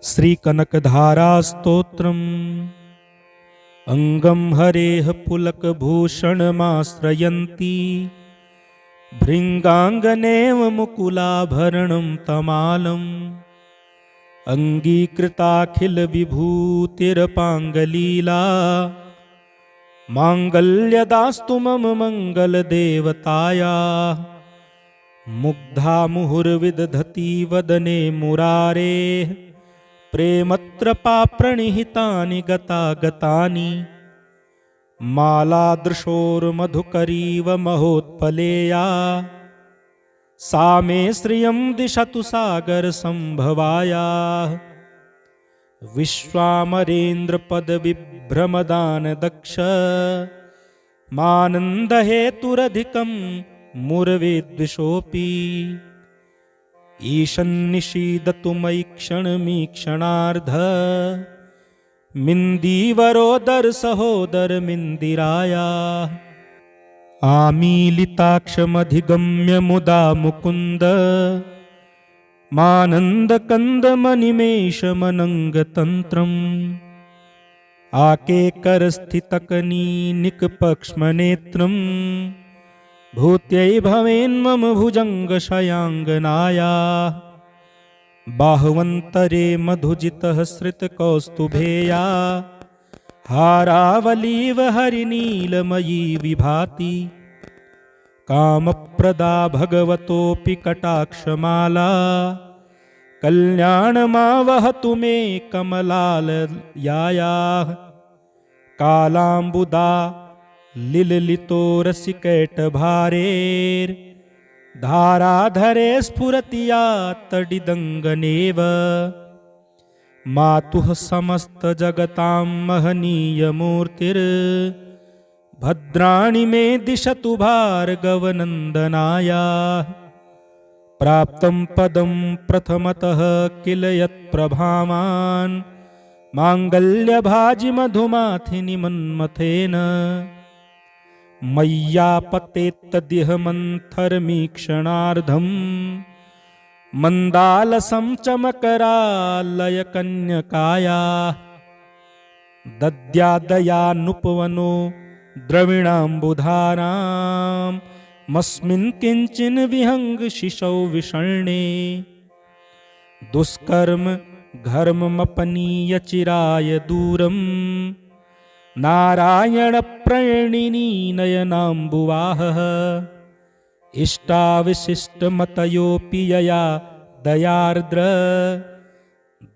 श्रीकनकधारास्तोत्रम् अंगं हरेः पुलकभूषणमाश्रयन्ती भृङ्गाङ्गनेव मुकुलाभरणं तमालम् अङ्गीकृताखिलविभूतिरपाङ्गलीला माङ्गल्यदास्तु मम मङ्गलदेवतायाः। मुग्धा मुहुर्विदधति वदने मुरारेः प्रेमत्रपा प्रणिहितानि गतागतानि। मालादृशोर्मधुकरीव महोत्पलेया सा मे श्रियं दिशतु सागरसम्भवायाः। विश्वामरेन्द्रपदविभ्रमदानदक्ष मानन्दहेतुरधिकं मुरवेद्विषोऽपि। ईशन्निषीदतु मयि क्षणमीक्षणार्ध मिन्दीवरोदर सहोदरमिन्दिरायाः। आमीलिताक्षमधिगम्य मुदा मुकुन्द मानन्दकन्दमनिमेषमनङ्गतन्त्रम्। आकेकरस्थितकनीनिकपक्ष्मनेत्रम् भूत्यै भवेन्मम भुजङ्गशयाङ्गनायाः। बाह्वन्तरे मधुजितः श्रितकौस्तुभेया हारावलीव हरिनीलमयी विभाति। कामप्रदा भगवतोऽपि कटाक्षमाला कल्याणमावहतु मे कमलालयायाः। कालाम्बुदा लिललितो रसिकैटभारेर्धाराधरे स्फुरति या तडिदङ्गनेव। मातुः समस्तजगतां महनीयमूर्तिर्भद्राणि मे दिशतु भार्गवनन्दनायाः। प्राप्तं पदं प्रथमतः किल यत्प्रभावान् माङ्गल्यभाजिमधुमाथिनि मन्मथेन। मय्यापतेत्तदिह मन्थरमीक्षणार्धम् मन्दालसं चमकरालयकन्यकायाः। दद्यादयानुपवनो द्रविणाम्बुधारां मस्मिन् किञ्चिन् विहङ्गशिशौ विषण्णे। दुष्कर्म घर्ममपनीय चिराय दूरम् नारायणप्रणयिनी नयनाम्बुवाहः। इष्टाविशिष्टमतयोऽपि यया दयार्द्र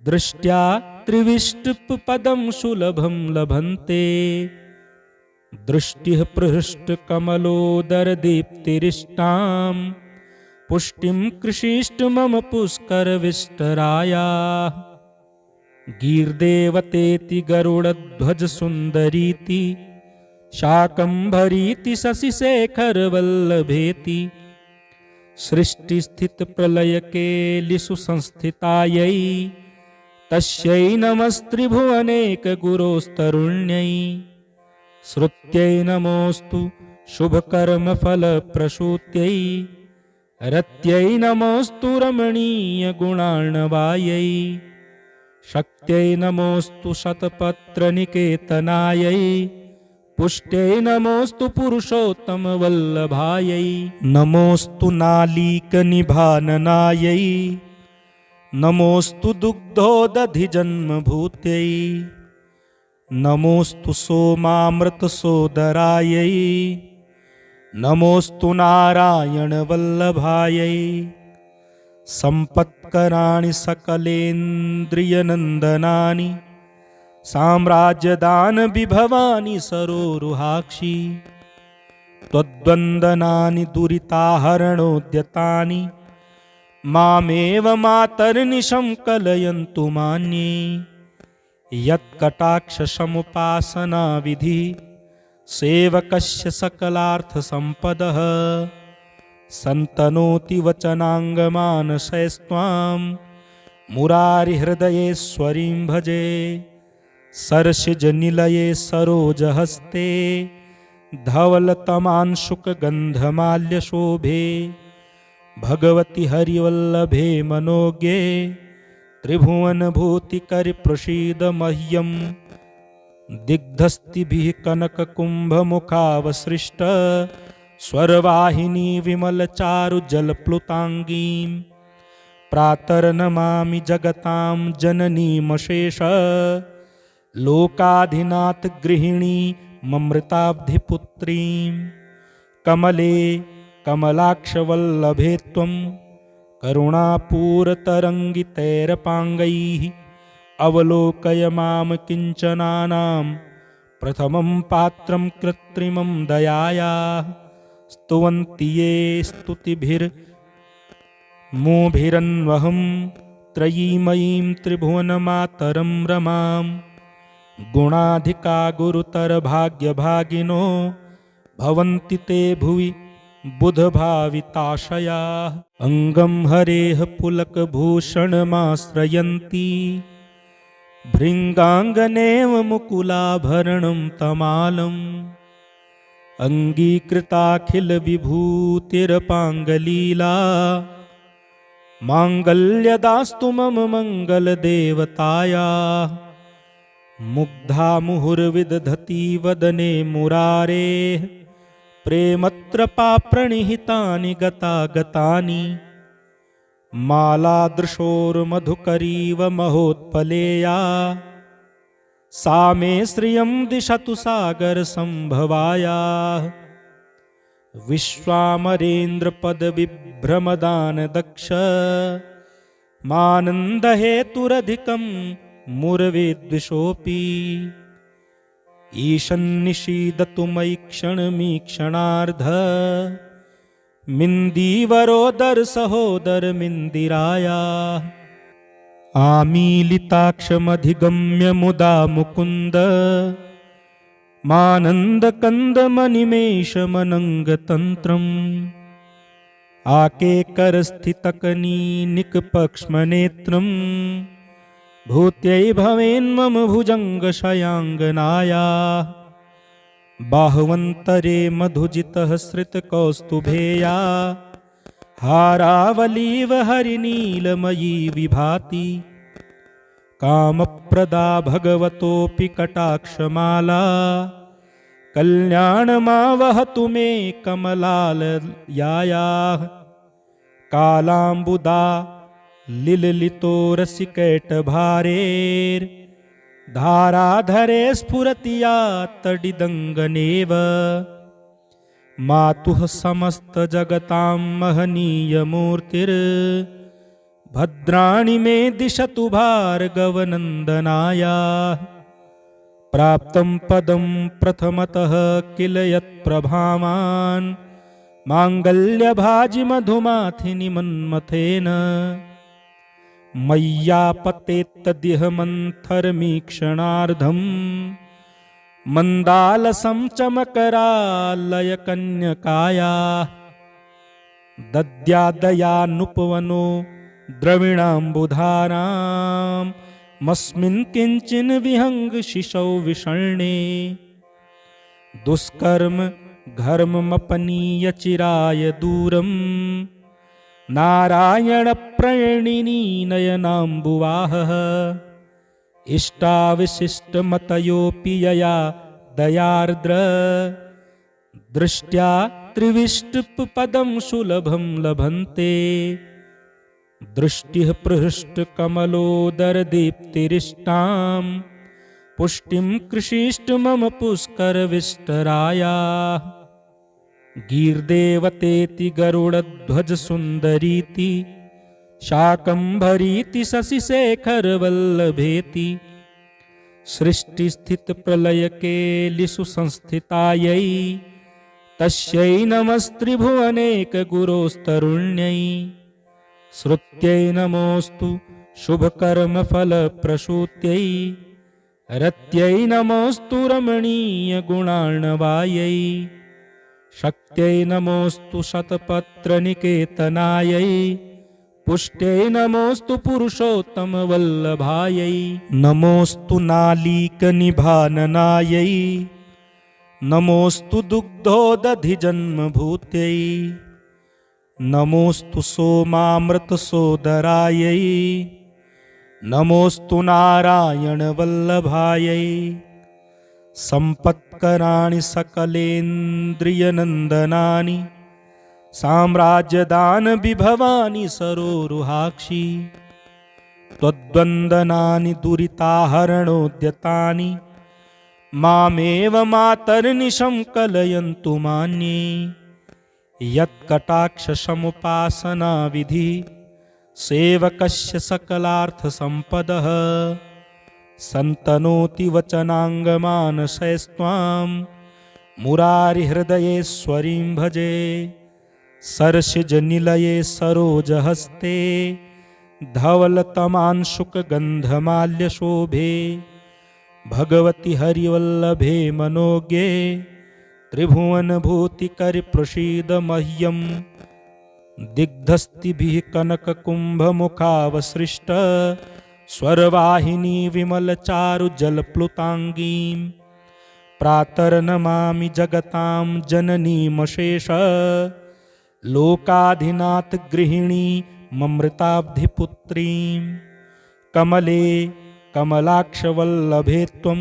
दृष्ट्या त्रिविष्टपदं सुलभं लभन्ते। दृष्टिः पृष्ठकमलोदरदीप्तिरिष्टां पुष्टिं कृषीष्ट मम पुष्करविष्टरायाः। गीर्देवतेति गरुडध्वजसुन्दरीति शाकम्भरीति शशिशेखरवल्लभेति। सृष्टिस्थितिप्रलयकेलिषु संस्थितायै तस्यै नमस्त्रिभुवनेकगुरोस्तरुण्यै। श्रुत्यै नमोऽस्तु शुभकर्मफलप्रसूत्यै रत्यै नमोऽस्तु रमणीयगुणार्णवायै। शक्त्यै नमोऽस्तु शतपत्रनिकेतनायै पुष्ट्यै नमोऽस्तु पुरुषोत्तमवल्लभायै। नमोऽस्तु नालीकनिभाननायै नमोऽस्तु दुग्धोदधिजन्मभूत्यै। नमोऽस्तु सोमामृतसोदरायै नमोऽस्तु नारायणवल्लभायै। सम्पत्कराणि सकलेन्द्रियनन्दनानि साम्राज्यदानविभवानि सरोरुहाक्षि। त्वद्वन्दनानि दुरिताहरणोद्यतानि मामेव मातर्निशं कलयन्तु मान्ये। यत्कटाक्षसमुपासना विधि सेवकस्य सकलार्थसम्पदः सन्तनोति वचनाङ्गमानसैस्त्वां मुरारिहृदयेश्वरीं भजे। सरसिजनिलये सरोजहस्ते धवलतमांशुकगन्धमाल्यशोभे। भगवति हरिवल्लभे मनोज्ञे त्रिभुवनभूतिकरि प्रसीद मह्यम् दिग्धस्तिभिः कनककुम्भमुखावसृष्ट स्वरवाहिनी विमलचारुजलप्लुताङ्गीं प्रातर्नमामि जगतां जननीमशेष लोकाधिनाथ गृहिणी ममृताब्धिपुत्रीं कमले कमलाक्षवल्लभे त्वं करुणापूरतरङ्गितैरपाङ्गैः अवलोकय मां किञ्चनानां प्रथमं पात्रं कृत्रिमं दयायाः स्तुवन्ति ये स्तुतिभिर्मोभिरन्वहं त्रयीमयीं त्रिभुवनमातरं रमां गुणाधिका गुरुतरभाग्यभागिनो भवन्ति ते भुवि बुधभाविताशयाः अङ्गं हरेः पुलकभूषणमाश्रयन्ति भृङ्गाङ्गनेव मुकुलाभरणं तमालम् अङ्गीकृताखिलविभूतिरपाङ्गलीला माङ्गल्यदास्तु मम मङ्गलदेवतायाः मुग्धा मुहुर्विदधति वदने मुरारेः प्रेमत्रपाप्रणिहितानि गतागतानि मालादृशोर्मधुकरीव महोत्पलेया सा मे श्रियं दिशतु सागरसम्भवायाः विश्वामरेन्द्रपदविभ्रमदानदक्ष मानन्दहेतुरधिकं मुरवेद्विषोऽपि ईशन्निषीदतु मयि क्षणमीक्षणार्ध मिन्दीवरोदर सहोदरमिन्दिरायाः आमीलिताक्षमधिगम्य मुदा मुकुन्द मानन्दकन्दमनिमेषमनङ्गतन्त्रम् आकेकरस्थितकनीनिकपक्ष्मनेत्रम् भूत्यै भवेन्मम भुजङ्गशयाङ्गनायाः बाह्वन्तरे मधुजितः श्रितकौस्तुभेया हारावलीव हरिनीलमयी विभाति कामप्रदा भगवतोऽपि कटाक्षमाला कल्याणमावहतु मे कमलालयायाः कालाम्बुदा लिललितो रसिकैटभारेर्धाराधरे स्फुरति या तडिदङ्गनेव मातुः समस्तजगतां महनीयमूर्तिर्भद्राणि मे दिशतु भार्गवनन्दनायाः प्राप्तं पदं प्रथमतः किल यत्प्रभावान् माङ्गल्यभाजि मधुमाथिनि मन्मथेन मय्यापतेत्तदिह मन्थरमीक्षणार्धम् मन्दालसं चमकरालयकन्यकायाः दद्यादयानुपवनो द्रविणाम्बुधारां मस्मिन् किञ्चिन् विहङ्गशिशौ विषण्णे दुष्कर्म घर्ममपनीय चिराय दूरम् नारायणप्रणिनी नयनाम्बुवाहः इष्टाविशिष्टमतयोऽपि यया दयार्द्र दृष्ट्या त्रिविष्टपदं सुलभं लभन्ते दृष्टिः पृष्ठकमलोदरदीप्तिरिष्टां पुष्टिं कृषीष्ट मम पुष्करविष्टरायाः गीर्देवतेति गरुडध्वजसुन्दरीति शाकम्भरीति शशिशेखरवल्लभेति सृष्टिस्थितिप्रलयकेलिषु संस्थितायै तस्यै नमस्त्रिभुवनेकगुरोस्तरुण्यै श्रुत्यै नमोऽस्तु शुभकर्मफलप्रसूत्यै रत्यै नमोऽस्तु रमणीयगुणार्णवायै शक्त्यै नमोऽस्तु शतपत्रनिकेतनायै पुष्ट्यै नमोऽस्तु पुरुषोत्तमवल्लभायै नमोऽस्तु नालीकनिभाननायै नमोऽस्तु दुग्धोदधिजन्मभूत्यै नमोऽस्तु सोमामृतसोदरायै नमोऽस्तु नारायणवल्लभायै सम्पत्कराणि सकलेन्द्रियनन्दनानि साम्राज्यदानविभवानि सरोरुहाक्षि त्वद्वन्दनानि दुरिताहरणोद्यतानि मामेव मातर्निशं कलयन्तु मान्ये यत्कटाक्षसमुपासना विधि सेवकस्य सकलार्थसम्पदः सन्तनोति वचनाङ्गमानसैस्त्वां मुरारिहृदयेश्वरीं भजे सरसिजनिलये सरोजहस्ते धवलतमांशुकगन्धमाल्यशोभे भगवति हरिवल्लभे मनोज्ञे त्रिभुवनभूतिकरिप्रसीद मह्यम् दिग्धस्तिभिः कनककुम्भमुखावसृष्ट स्वरवाहिनी विमलचारुजलप्लुताङ्गीं प्रातर्नमामि जगतां जननीमशेष लोकाधिनाथ गृहिणी ममृताब्धिपुत्रीं कमले कमलाक्षवल्लभे त्वं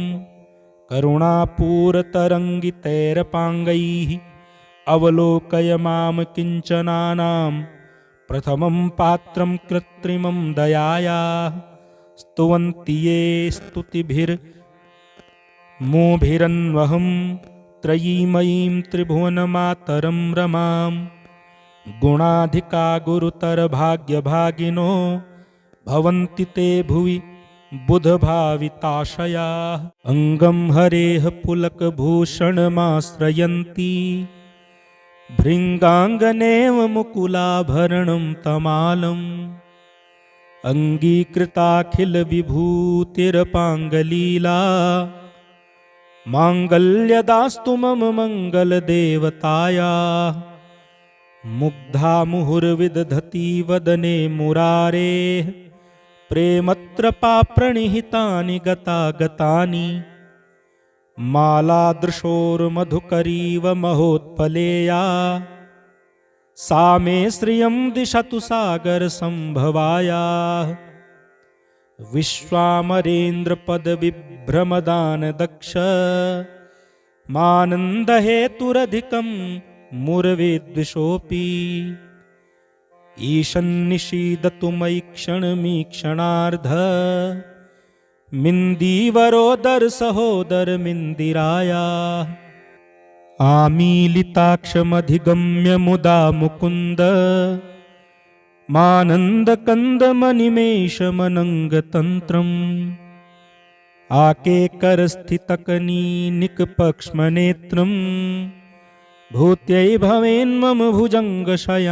करुणापूरतरङ्गितैरपाङ्गैः अवलोकय मां किञ्चनानां प्रथमं पात्रं कृत्रिमं दयायाः स्तुवन्ति ये स्तुतिभिर्मोभिरन्वहं त्रयीमयीं त्रिभुवनमातरं रमां गुणाधिका गुरुतरभाग्यभागिनो भवन्ति ते भुवि बुधभाविताशयाः अङ्गं हरेः पुलकभूषणमाश्रयन्ति भृङ्गाङ्गनेव मुकुलाभरणं तमालम् अङ्गीकृताखिलविभूतिरपाङ्गलीला माङ्गल्यदास्तु मम मङ्गलदेवतायाः मुग्धा मुहुर्विदधति वदने मुरारेः प्रेमत्रपाप्रणिहितानि गतागतानि मालादृशोर्मधुकरीव महोत्पलेया सा मे श्रियं दिशतु सागरसम्भवायाः विश्वामरेन्द्रपदविभ्रमदानदक्ष मानन्दहेतुरधिकं मुरवेद्विषोऽपि ईशन्निषीदतु मयि क्षणमीक्षणार्ध मिन्दीवरोदर सहोदरमिन्दिरायाः आमीलिताक्षमधिगम्य मुदा मुकुन्द मानन्दकन्दमनिमेषमनङ्गतन्त्रम् आकेकरस्थितकनीनिकपक्ष्मनेत्रम् भूत्यै भवेन्मम भुजङ्गशयाङ्गनायाः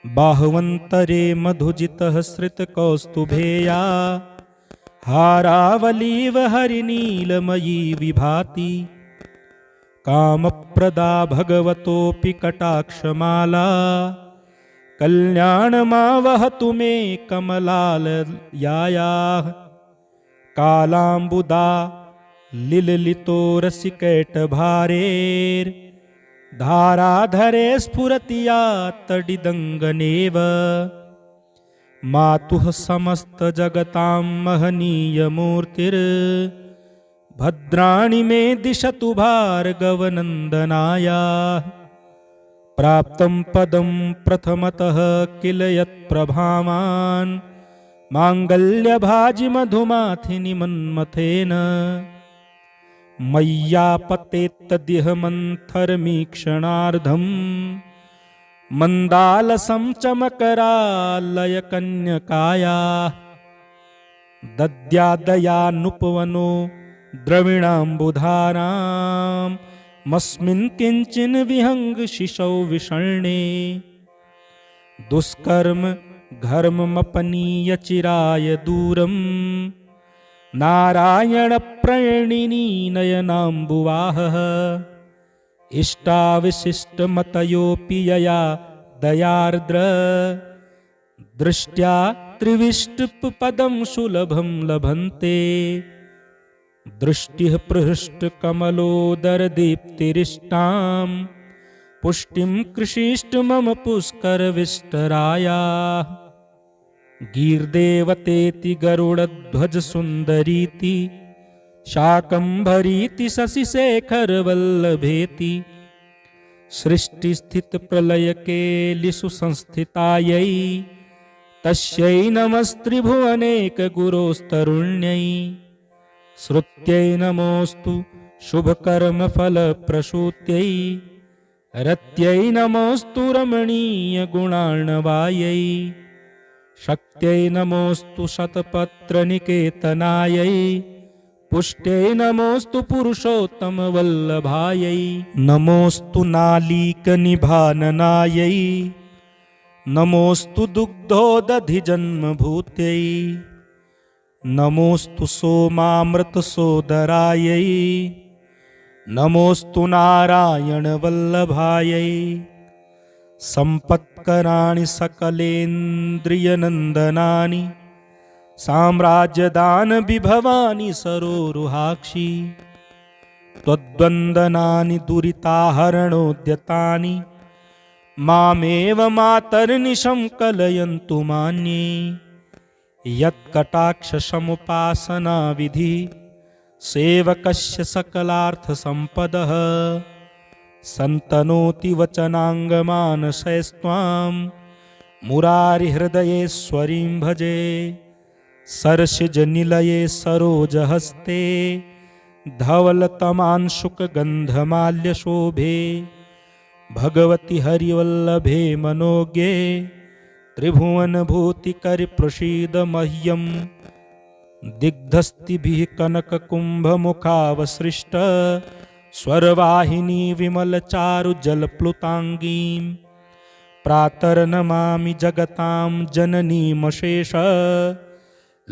बाह्वन्तरे मधुजितः श्रितकौस्तुभेया हारावलीव हरिनीलमयी विभाति कामप्रदा भगवतोऽपि कटाक्षमाला कल्याणमावहतु मे कमलालयायाः कालाम्बुदा लिललितो रसिकैटभारेर्धाराधरे स्फुरति या तडिदङ्गनेव मातुः समस्तजगतां महनीयमूर्तिर्भद्राणि मे दिशतु भार्गवनन्दनायाः प्राप्तं पदं प्रथमतः किल यत्प्रभावान् माङ्गल्यभाजिमधुमाथिनि मन्मथेन मय्यापतेत्तदिह मन्थरमीक्षणार्धम् मन्दालसं चमकरालयकन्यकायाः दद्यादयानुपवनो द्रविणाम्बुधारां मस्मिन् किञ्चिन् विहङ्गशिशौ विषण्णे दुष्कर्म घर्ममपनीय चिराय दूरम् नारायणप्रणिनी नयनाम्बुवाहः इष्टाविशिष्टमतयोऽपि यया दयार्द्र दृष्ट्या त्रिविष्टपदं सुलभं लभन्ते दृष्टिः पृष्ठकमलोदरदीप्तिरिष्टां पुष्टिं कृषीष्ट मम पुष्करविष्टरायाः गीर्देवतेति गरुडध्वजसुन्दरीति शाकम्भरीति शशिशेखरवल्लभेति सृष्टिस्थितिप्रलयकेलिषु संस्थितायै तस्यै नमस्त्रिभुवनेकगुरोस्तरुण्यै श्रुत्यै नमोऽस्तु शुभकर्मफलप्रसूत्यै रत्यै नमोऽस्तु रमणीयगुणार्णवायै शक्त्यै नमोऽस्तु शतपत्रनिकेतनायै पुष्ट्यै नमोऽस्तु पुरुषोत्तमवल्लभायै नमोऽस्तु नालीकनिभाननायै नमोऽस्तु दुग्धोदधिजन्मभूत्यै नमोऽस्तु सोमामृतसोदरायै नमोऽस्तु नारायणवल्लभायै सम्पत्कराणि सकलेन्द्रियनन्दनानि साम्राज्यदानविभवानि सरोरुहाक्षि त्वद्वन्दनानि दुरिताहरणोद्यतानि मामेव मातर्निशं कलयन्तु मान्ये यत्कटाक्षसमुपासनाविधिः सेवकस्य सकलार्थसम्पदः सन्तनोति वचनाङ्गमानसैस्त्वां मुरारिहृदयेश्वरीं भजे सरसिजनिलये सरोजहस्ते धवलतमांशुकगन्धमाल्यशोभे भगवति हरिवल्लभे मनोज्ञे त्रिभुवनभूतिकरिप्रसीद मह्यं दिग्धस्तिभिः कनककुम्भमुखावसृष्ट स्वरवाहिनी विमलचारुजलप्लुताङ्गीं प्रातर्नमामि जगतां जननीमशेष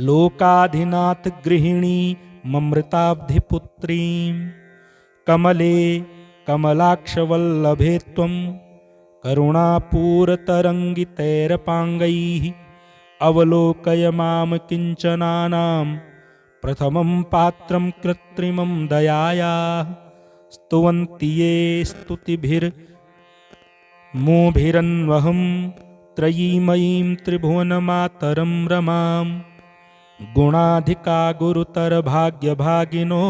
लोकाधिनाथ गृहिणी ममृताब्धिपुत्रीं कमले कमलाक्षवल्लभे त्वं करुणापूरतरङ्गितैरपाङ्गैः अवलोकय मां किञ्चनानां प्रथमं पात्रं कृत्रिमं दयायाः स्तुवन्ति ये स्तुतिभिर्मोभिरन्वहं त्रयीमयीं त्रिभुवनमातरं रमां गुणाधिका गुरुतरभाग्यभागिनो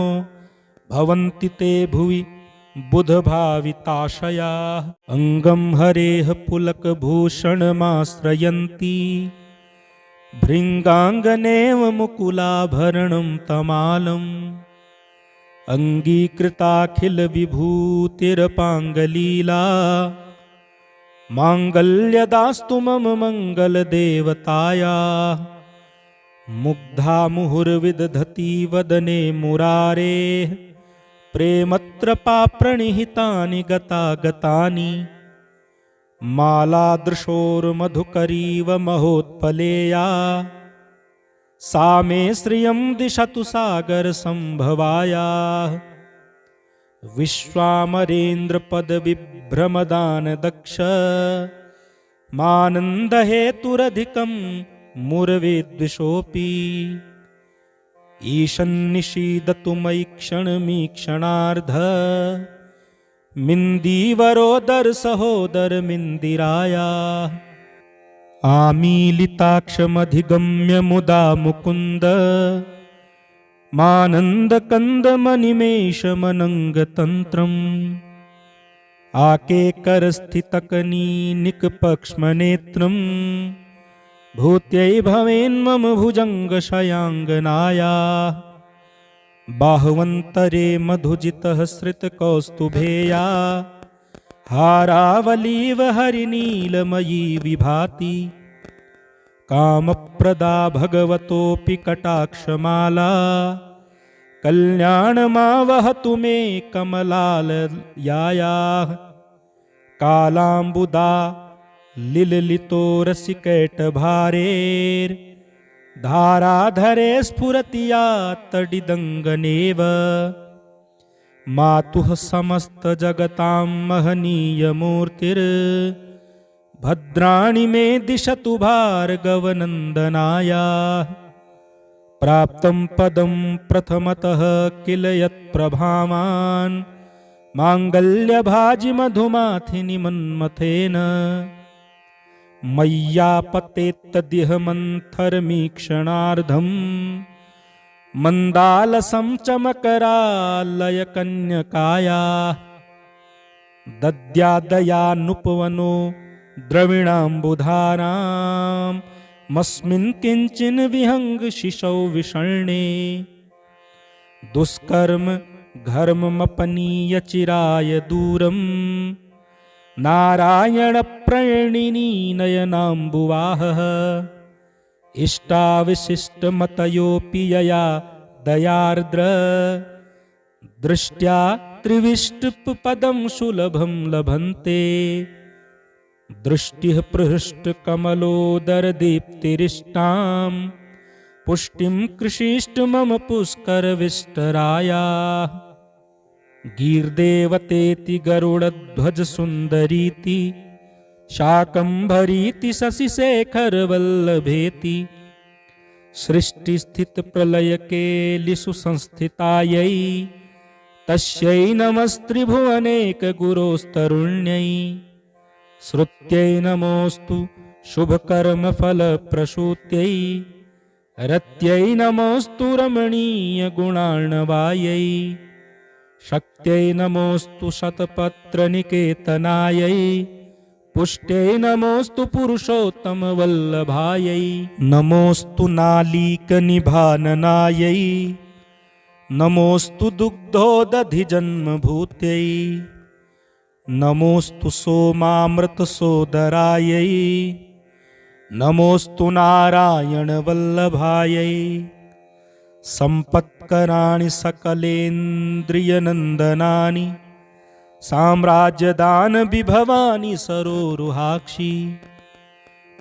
भवन्ति ते भुवि बुधभाविताशयाः अङ्गं हरेः पुलकभूषणमाश्रयन्ति भृङ्गाङ्गनेव मुकुलाभरणं तमालम् अङ्गीकृताखिलविभूतिरपाङ्गलीला माङ्गल्यदास्तु मम मङ्गलदेवतायाः मुग्धा मुहुर्विदधति वदने मुरारेः प्रेमत्रपाप्रणिहितानि गतागतानि मालादृशोर्मधुकरीव महोत्पलेया सा मे श्रियं दिशतु सागरसम्भवायाः विश्वामरेन्द्रपदविभ्रमदानदक्ष मानन्दहेतुरधिकं मुरवेद्विषोऽपि ईशन्निषीदतु मयि क्षणमीक्षणार्ध मिन्दीवरोदर सहोदरमिन्दिरायाः आमीलिताक्षमधिगम्य मुदा मुकुन्द मानन्दकन्दमनिमेषमनङ्गतन्त्रम् आकेकरस्थितकनीनिकपक्ष्मनेत्रम् भूत्यै भवेन्मम भुजङ्गशयाङ्गनायाः बाह्वन्तरे मधुजितः श्रितकौस्तुभेया हारावलीव हरिनीलमयी विभाति कामप्रदा भगवतोऽपि कटाक्षमाला कल्याणमावहतु मे कमलालयायाः कालाम्बुदा लिललितो रसिकैटभारेर्धाराधरे स्फुरति या तडिदङ्गनेव मातुः समस्तजगतां महनीयमूर्तिर्भद्राणि मे दिशतु भार्गवनन्दनायाः प्राप्तं पदं प्रथमतः किल यत्प्रभावान् माङ्गल्यभाजि मधुमाथिनि मन्मथेन मय्यापतेत्तदिह मन्थरमीक्षणार्धम् मन्दालसं चमकरालयकन्यकाया दद्यादयानुपवनो द्रविणाम्बुधाराम् मस्मिन् किञ्चिन् विहङ्गशिशौ विषण्णे दुष्कर्म घर्ममपनीय चिराय दूरम् नारायणप्रणयिनी नयनाम्बुवाहः इष्टाविशिष्टमतयोऽपि यया दयार्द्र दृष्ट्या त्रिविष्टपदं सुलभं लभन्ते दृष्टिः पृष्ठकमलोदरदीप्तिरिष्टां पुष्टिं कृषीष्ट मम पुष्करविष्टराया गीर्देवतेति गरुडध्वजसुन्दरीति शाकम्भरीति शशिशेखरवल्लभेति सृष्टिस्थितिप्रलयकेलिषु संस्थितायै तस्यै नमस्त्रिभुवनेकगुरोस्तरुण्यै श्रुत्यै नमोऽस्तु शुभकर्मफलप्रसूत्यै रत्यै नमोऽस्तु रमणीयगुणार्णवायै शक्त्यै नमोऽस्तु शतपत्रनिकेतनायै पुष्ट्यै नमोऽस्तु पुरुषोत्तमवल्लभायै नमोऽस्तु नालीकनिभाननायै नमोऽस्तु दुग्धोदधिजन्मभूत्यै नमोऽस्तु सोमामृतसोदरायै नमोऽस्तु नारायणवल्लभायै सम्पत्कराणि सकलेन्द्रियनन्दनानि साम्राज्यदानविभवानि सरोरुहाक्षि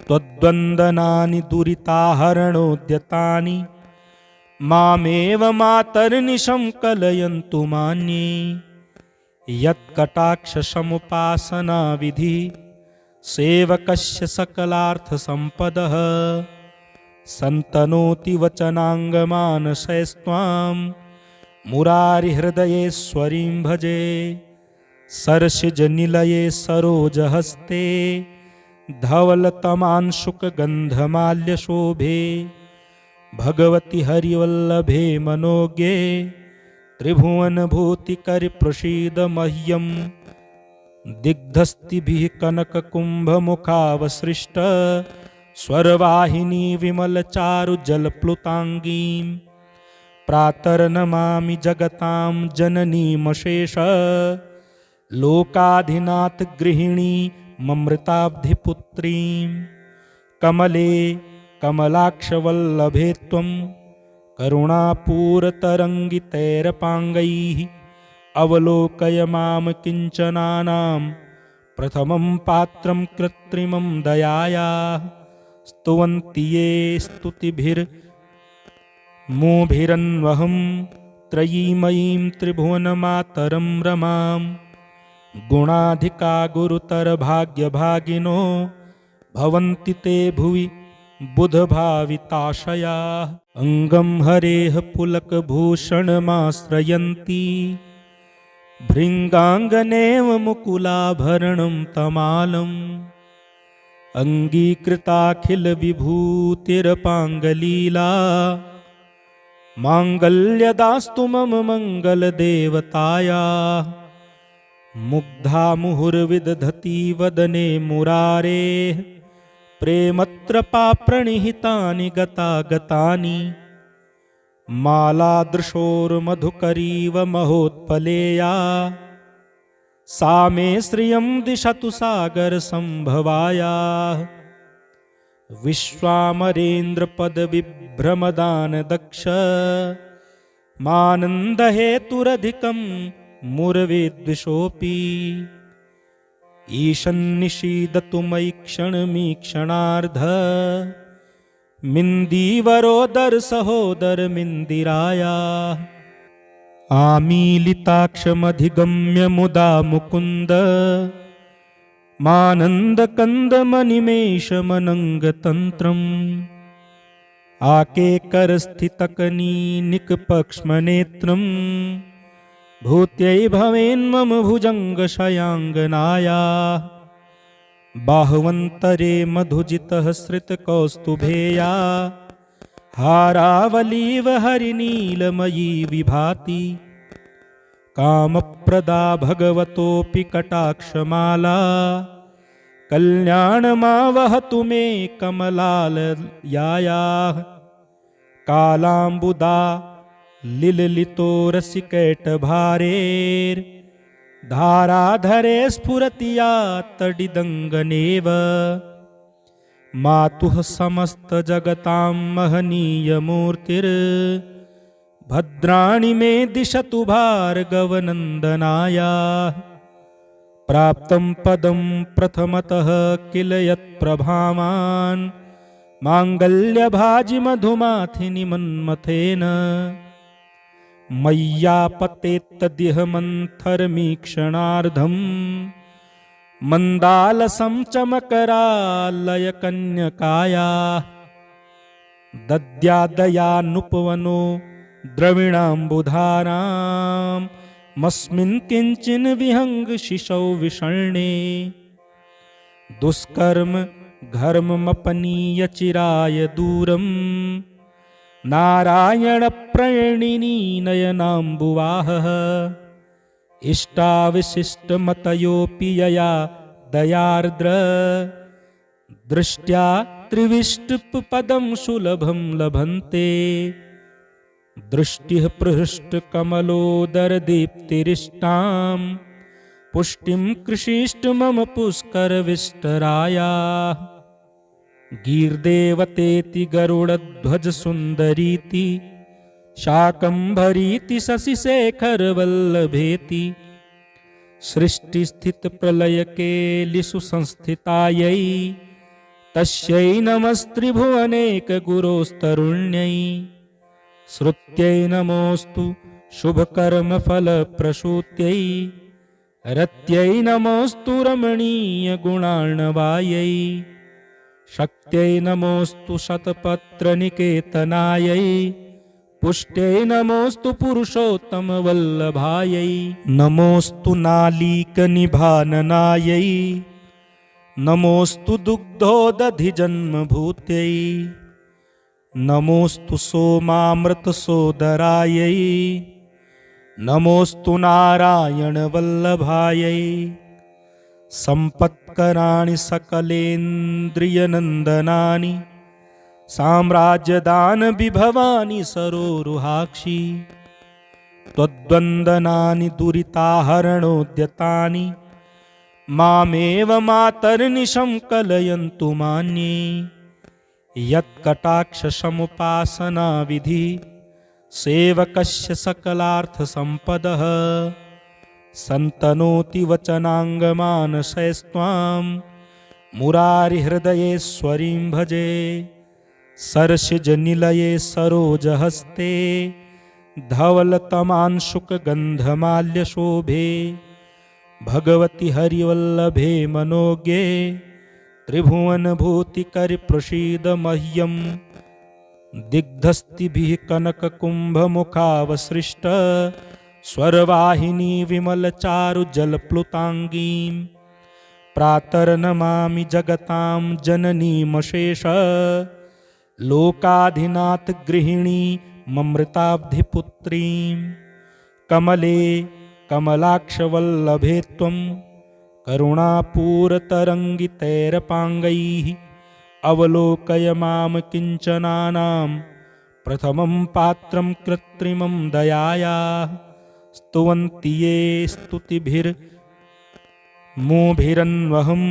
त्वद्वन्दनानि दुरिताहरणोद्यतानि मामेव मातर्निशं कलयन्तु मान्ये यत्कटाक्षसमुपासनाविधिः सेवकस्य सकलार्थसम्पदः सन्तनोति वचनाङ्गमानसैस्त्वां मुरारिहृदयेश्वरीं भजे सरसिजनिलये सरोजहस्ते धवलतमांशुकगन्धमाल्यशोभे भगवति हरिवल्लभे मनोज्ञे त्रिभुवनभूतिकरिप्रसीद मह्यम् दिग्धस्तिभिः कनककुम्भमुखावसृष्ट स्वरवाहिनी विमलचारुजलप्लुताङ्गीं प्रातर्नमामि जगतां जननीमशेष लोकाधिनाथ गृहिणी ममृताब्धिपुत्रीं कमले कमलाक्षवल्लभे त्वं करुणापूरतरङ्गितैरपाङ्गैः अवलोकय मां किञ्चनानां प्रथमं पात्रं कृत्रिमं दयायाः स्तुवन्ति ये स्तुतिभिर्मोभिरन्वहं त्रयीमयीं त्रिभुवनमातरं रमां गुणाधिका गुरुतरभाग्यभागिनो भवन्ति ते भुवि बुधभाविताशयाः अङ्गं हरेः पुलकभूषणमाश्रयन्ति भृङ्गाङ्गनेव मुकुलाभरणं तमालम् अङ्गीकृताखिलविभूतिरपाङ्गलीला माङ्गल्यदास्तु मम मङ्गलदेवतायाः मुग्धा मुहुर्विदधति वदने मुरारेः प्रेमत्रपाप्रणिहितानि गतागतानि मालादृशोर्मधुकरीव महोत्पलेया सा मे श्रियं दिशतु सागरसम्भवायाः विश्वामरेन्द्रपदविभ्रमदानदक्ष मानन्दहेतुरधिकं मुरवेद्विषोऽपि ईशन्निषीदतु मयि क्षणमीक्षणार्ध मिन्दीवरोदर सहोदरमिन्दिराया आमीलिताक्षमधिगम्य मुदा मुकुन्द मानन्दकन्दमनिमेषमनङ्गतन्त्रम् आकेकरस्थितकनीनिकपक्ष्मनेत्रम् भूत्यै भवेन्मम भुजङ्गशयाङ्गनाया बाह्वन्तरे मधुजितः श्रितकौस्तुभेया हारावलीव हरिनीलमयी विभाति कामप्रदा भगवतोऽपि कटाक्षमाला कल्याणमावहतु मे कमलालयायाः कालाम्बुदा लिललितो रसिकैटभारेर् धाराधरे स्फुरति या तडिदङ्गनेव मातुः समस्तजगतां महनीयमूर्तिर् भद्राणि मे दिशतु भार्गवनन्दनायाः प्राप्तं पदं प्रथमतः किल यत्प्रभावान् माङ्गल्यभाजि मधुमाथिनि मन्मथेन मय्यापतेत्तदिह मन्थरमीक्षणार्धम् मन्दालसं चमकरालयकन्यकायाः दद्यादयानुपवनो द्रविणाम्बुधाराम् मस्मिन् किञ्चिन् विहङ्गशिशौ विषण्णे दुष्कर्म घर्ममपनीय चिराय दूरम् नारायणप्रणिनी नयनाम्बुवाहः इष्टाविशिष्टमतयोऽपि यया दयार्द्र दृष्ट्या त्रिविष्टपदं सुलभं लभन्ते दृष्टिः पृष्ठकमलोदरदीप्तिरिष्टां पुष्टिं कृषीष्ट मम पुष्करविष्टरायाः गीर्देवतेति गरुडध्वजसुन्दरीति शाकम्भरीति शशिशेखरवल्लभेति सृष्टिस्थितिप्रलयकेलिषु संस्थितायै तस्यै नमस्त्रिभुवनेकगुरोस्तरुण्यै श्रुत्यै नमोऽस्तु शुभकर्मफलप्रसूत्यै रत्यै नमोऽस्तु रमणीयगुणार्णवायै शक्त्यै नमोऽस्तु शतपत्रनिकेतनायै पुष्ट्यै नमोऽस्तु पुरुषोत्तमवल्लभायै नमोऽस्तु नालीकनिभाननायै नमोऽस्तु दुग्धोदधिजन्मभूत्यै नमोऽस्तु सोमामृतसोदरायै नमोऽस्तु नारायणवल्लभायै सम्पत्कराणि सकलेन्द्रियनन्दनानि साम्राज्यदानविभवानि सरोरुहाक्षि त्वद्वन्दनानि दुरिताहरणोद्यतानि मामेव मातर्निशं कलयन्तु मान्ये यत्कटाक्षसमुपासनाविधि सेवकस्य सकलार्थसम्पदः सन्तनोति वचनाङ्गमानसैस्त्वां मुरारिहृदयेश्वरीं भजे सरसिजनिलये सरोजहस्ते धवलतमांशुकगन्धमाल्यशोभे भगवति हरिवल्लभे मनोज्ञे त्रिभुवनभूतिकरिप्रसीद मह्यम् दिग्धस्तिभिः कनककुम्भमुखावसृष्ट स्वरवाहिनी विमलचारुजलप्लुताङ्गीं प्रातर्नमामि जगतां जननीमशेष लोकाधिनाथ गृहिणी ममृताब्धिपुत्रीं कमले कमलाक्षवल्लभे त्वं करुणापूरतरङ्गितैरपाङ्गैः अवलोकय मां किञ्चनानां प्रथमं पात्रं कृत्रिमं दयायाः स्तुवन्ति ये स्तुतिभिर्मोभिरन्वहं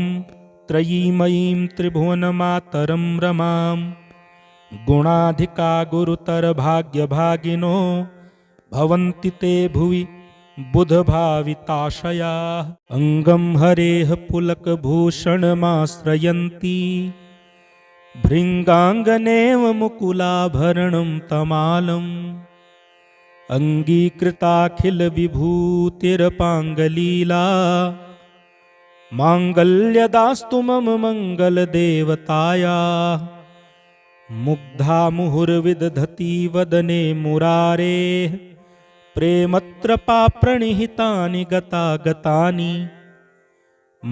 त्रयीमयीं त्रिभुवनमातरं रमां गुणाधिका गुरुतरभाग्यभागिनो भवन्ति ते भुवि बुधभाविताशयाः अङ्गं हरेः पुलकभूषणमाश्रयन्ति भृङ्गाङ्गनेव मुकुलाभरणं तमालम् अङ्गीकृताखिलविभूतिरपाङ्गलीला माङ्गल्यदास्तु मम मङ्गलदेवतायाः मुग्धा मुहुर्विदधति वदने मुरारेः प्रेमत्रपा प्रणिहितानि गतागतानि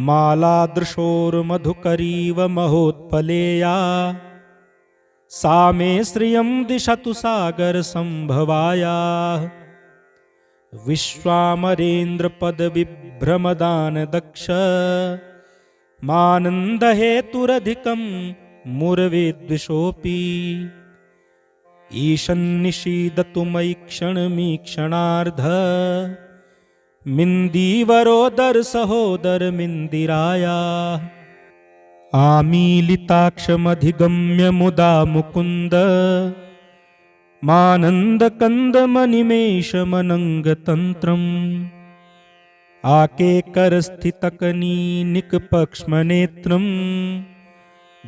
मालादृशोर्मधुकरीव महोत्पलेया सा मे श्रियं दिशतु सागरसम्भवायाः विश्वामरेन्द्रपदविभ्रमदानदक्ष मानन्दहेतुरधिकं मुरवेद्विषोऽपि ईशन्निषीदतु मयि क्षणमीक्षणार्ध मिन्दीवरोदर सहोदरमिन्दिरायाः आमीलिताक्षमधिगम्य मुदा मुकुन्द मानन्दकन्दमनिमेषमनङ्गतन्त्रम् आकेकरस्थितकनीनिकपक्ष्मनेत्रम्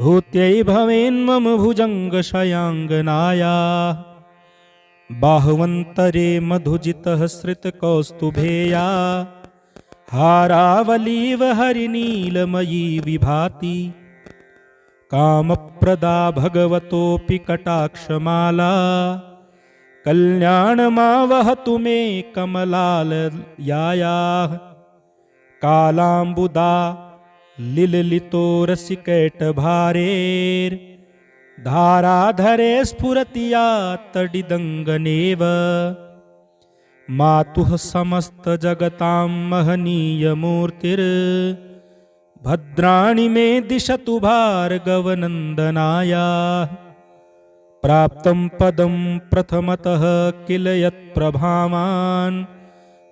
भूत्यै भवेन्मम भुजङ्गशयाङ्गनायाः बाह्वन्तरे मधुजितः श्रितकौस्तुभेया हारावलीव हरिनीलमयी विभाति कामप्रदा भगवतोऽपि कटाक्षमाला कल्याणमावहतु मे कमलालयायाः कालाम्बुदा लिललितो रसिकैटभारेर्धाराधरे स्फुरति या तडिदङ्गनेव मातुः समस्तजगतां महनीयमूर्तिर्भद्राणि मे दिशतु भार्गवनन्दनायाः प्राप्तं पदं प्रथमतः किल यत्प्रभावान्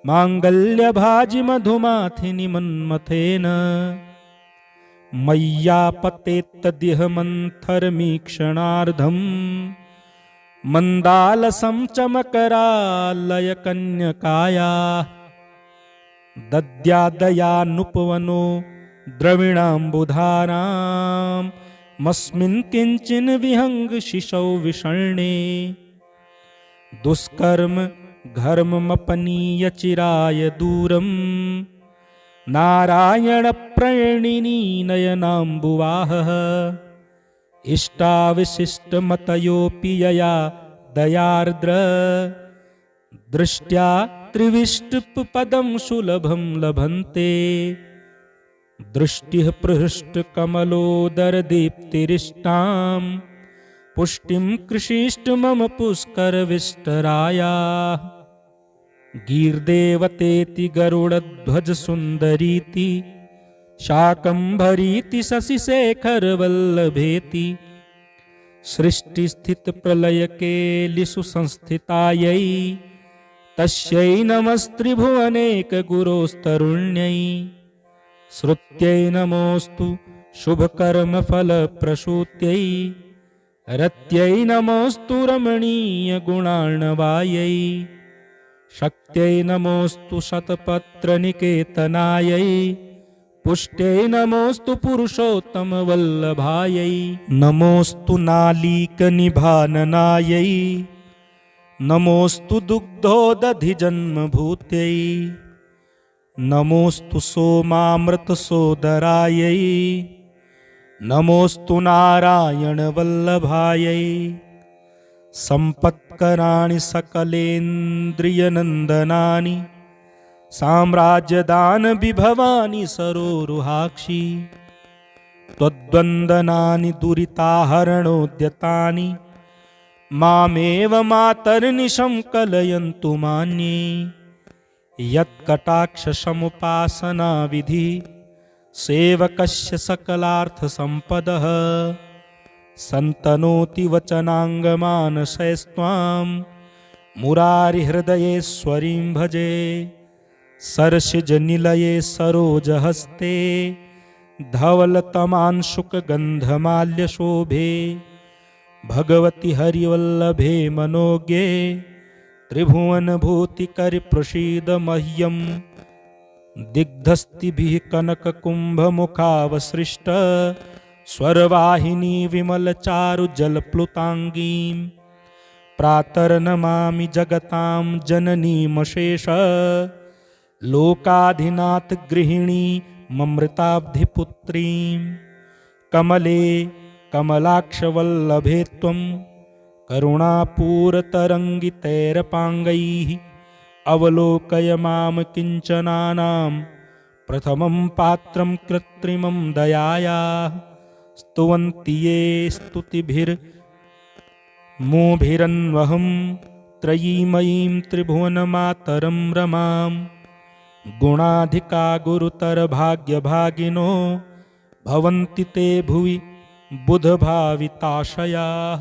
माङ्गल्यभाजिमधुमाथिनि मन्मथेन मय्यापतेत्तदिह मन्थरमीक्षणार्धम् मन्दालसं चमकरालयकन्यकायाः दद्यादयानुपवनो द्रविणाम्बुधारां मस्मिन् किञ्चिन् विहङ्गशिशौ विषण्णे दुष्कर्म घर्ममपनीय चिराय दूरम् नारायणप्रणिनी नयनाम्बुवाहः इष्टाविशिष्टमतयोऽपि यया दयार्द्र दृष्ट्या त्रिविष्टपदं सुलभं लभन्ते दृष्टिः पृष्ठकमलोदरदीप्तिरिष्टां पुष्टिं कृषीष्ट मम पुष्करविष्टरायाः गीर्देवतेति गरुडध्वजसुन्दरीति शाकम्भरीति शशिशेखरवल्लभेति सृष्टिस्थितिप्रलयकेलिषु संस्थितायै तस्यै नमस्त्रिभुवनेकगुरोस्तरुण्यै श्रुत्यै नमोऽस्तु शुभकर्मफलप्रसूत्यै रत्यै नमोऽस्तु रमणीयगुणार्णवायै शक्त्यै नमोऽस्तु शतपत्रनिकेतनायै पुष्ट्यै नमोऽस्तु पुरुषोत्तमवल्लभायै नमोऽस्तु नालीकनिभाननायै नमोऽस्तु दुग्धोदधिजन्मभूत्यै नमोऽस्तु सोमामृतसोदरायै नमोऽस्तु नारायणवल्लभायै सम्पत्कराणि सकलेन्द्रियनन्दनानि साम्राज्यदानविभवानि सरोरुहाक्षि त्वद्वन्दनानि दुरिताहरणोद्यतानि मामेव मातर्निशं कलयन्तु मान्ये यत्कटाक्षसमुपासनाविधिः सेवकस्य सकलार्थसम्पदः सन्तनोति वचनाङ्गमानसैस्त्वां मुरारिहृदयेश्वरीं भजे सरसिजनिलये सरोजहस्ते धवलतमांशुकगन्धमाल्यशोभे भगवति हरिवल्लभे मनोज्ञे त्रिभुवनभूतिकरिप्रसीद मह्यं दिग्धस्तिभिः कनककुम्भमुखावसृष्ट स्वरवाहिनी विमलचारुजलप्लुताङ्गीं प्रातर्नमामि जगतां जननीमशेष लोकाधिनाथ गृहिणी ममृताब्धिपुत्रीं कमले कमलाक्षवल्लभे त्वं करुणापूरतरङ्गितैरपाङ्गैः अवलोकय मां किञ्चनानां प्रथमं पात्रं कृत्रिमं दयायाः स्तुवन्ति ये स्तुतिभिर्मोभिरन्वहं त्रयीमयीं त्रिभुवनमातरं रमां गुणाधिका गुरुतरभाग्यभागिनो भवन्ति ते भुवि बुधभाविताशयाः।